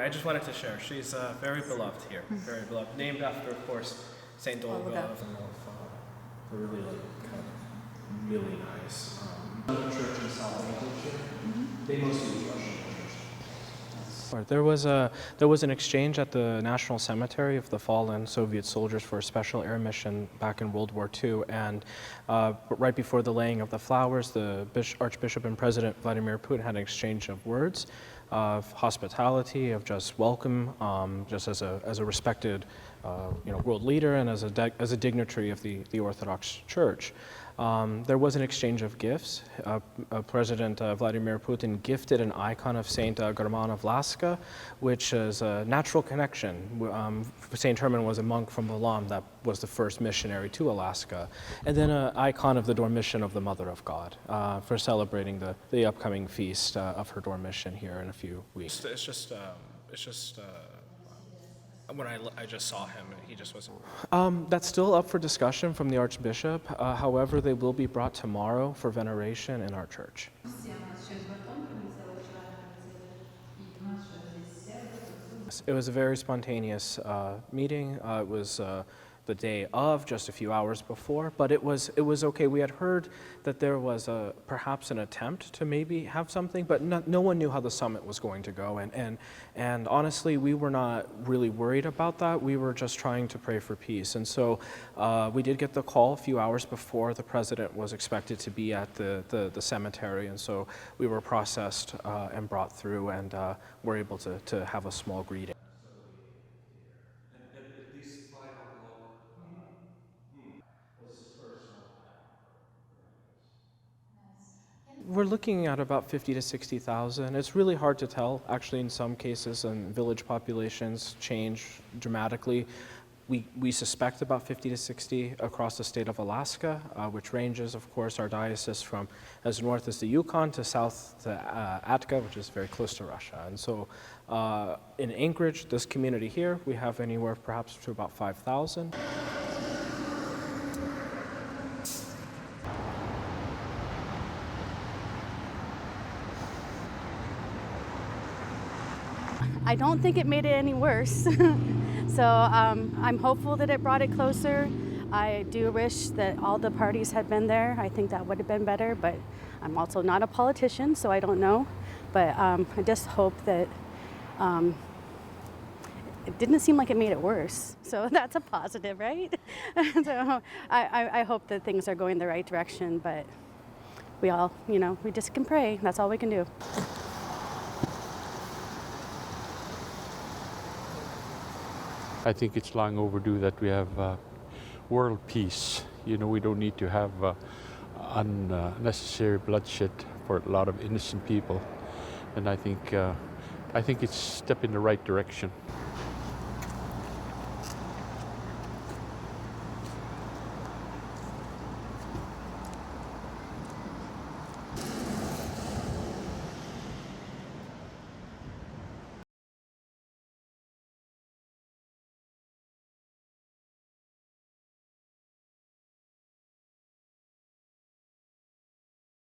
anyway, I just wanted to share. She's very beloved here, very beloved. Named after, of course, Saint Olga of really kind of really nice. Another church in South Asia. They mostly use Russian churches. There was an exchange at the National Cemetery of the fallen Soviet soldiers for a special air mission back in World War II, and right before the laying of the flowers, the Archbishop and President Vladimir Putin had an exchange of words of hospitality, of just welcome, just as a respected world leader and as a dignitary of the Orthodox Church. There was an exchange of gifts. President Vladimir Putin gifted an icon of Saint Germana Vlaska, which is a natural connection. Saint Herman was a monk from Milan that was the first missionary to Alaska. And then an icon of the Dormition of the Mother of God for celebrating the upcoming feast of her Dormition here in a few weeks. It's just when I just saw him, he just wasn't. That's still up for discussion from the Archbishop. However, they will be brought tomorrow for veneration in our church. It was a very spontaneous meeting. It was the day of, just a few hours before, but it was okay. We had heard that there was perhaps an attempt to maybe have something, but no one knew how the summit was going to go, and honestly, we were not really worried about that. We were just trying to pray for peace, and so we did get the call a few hours before the president was expected to be at the cemetery, and so we were processed and brought through, and were able to have a small greeting. We're looking at about 50 to 60,000. It's really hard to tell. Actually, in some cases, and village populations change dramatically. We suspect about 50 to 60 across the state of Alaska, which ranges, of course, our diocese from as north as the Yukon to south to Atka, which is very close to Russia. And so in Anchorage, this community here, we have anywhere perhaps to about 5,000. I don't think it made it any worse. So I'm hopeful that it brought it closer. I do wish that all the parties had been there. I think that would have been better, but I'm also not a politician, so I don't know. But I just hope that it didn't seem like it made it worse. So that's a positive, right? So I hope that things are going the right direction, but we all, we just can pray. That's all we can do. I think it's long overdue that we have world peace. We don't need to have unnecessary bloodshed for a lot of innocent people. And I think it's a step in the right direction.